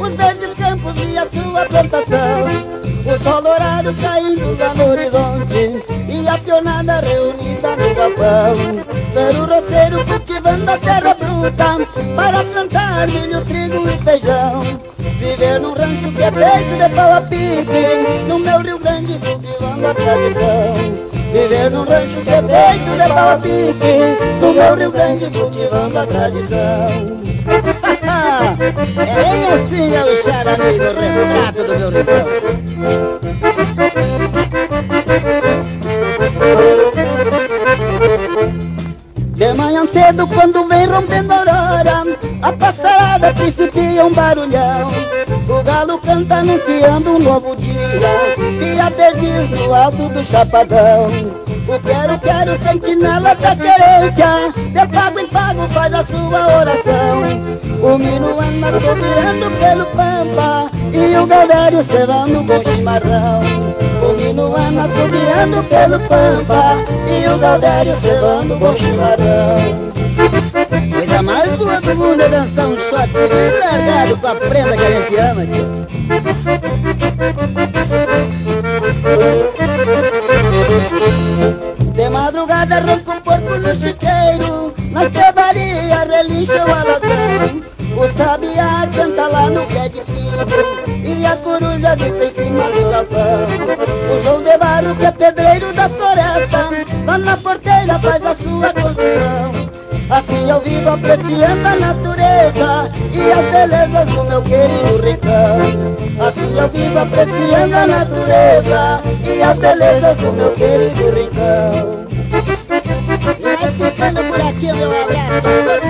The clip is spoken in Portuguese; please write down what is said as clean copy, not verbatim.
os verdes campos e a sua plantação, o sol dourado caindo lá no horizonte e a pionada reunida no galpão. Ver o roceiro cultivando a terra bruta para plantar milho, trigo e feijão. Viver num rancho que é feito de pau a pique, no meu Rio Grande cultivando a tradição. Viver num rancho que é feito de pau a pique, no meu Rio Grande cultivando a tradição. É bem assim, é o xarami do retrato do meu rincão. De manhã cedo, quando vem rompendo a aurora, a passarada principia um barulhão. O galo canta anunciando um novo dia, e a perdiz no alto do chapadão. O quero, sentinela da querência, de pago em pago faz a sua oração. O minuano assobiando pelo pampa, e o gaudério cevando um bom chimarrão. O minuano assobiando pelo pampa, e o gaudério cevando um bom chimarrão. Coisa mais boa do mundo é dançar um shot bem largado com a prenda que a gente ama, tio. De madrugada arranca um porco no chiqueiro, na estrebaria relincha o alazão. O sabiá canta lá no pé de pinho, e a coruja grita em cima do galpão. O João de Barro, que é pedreiro da floresta, lá na porteira faz a sua construção. Assim eu vivo apreciando a natureza e as belezas do meu querido rincão. Assim eu vivo apreciando a natureza e as belezas do meu querido rincão. E aí ficando por aqui o meu abraço.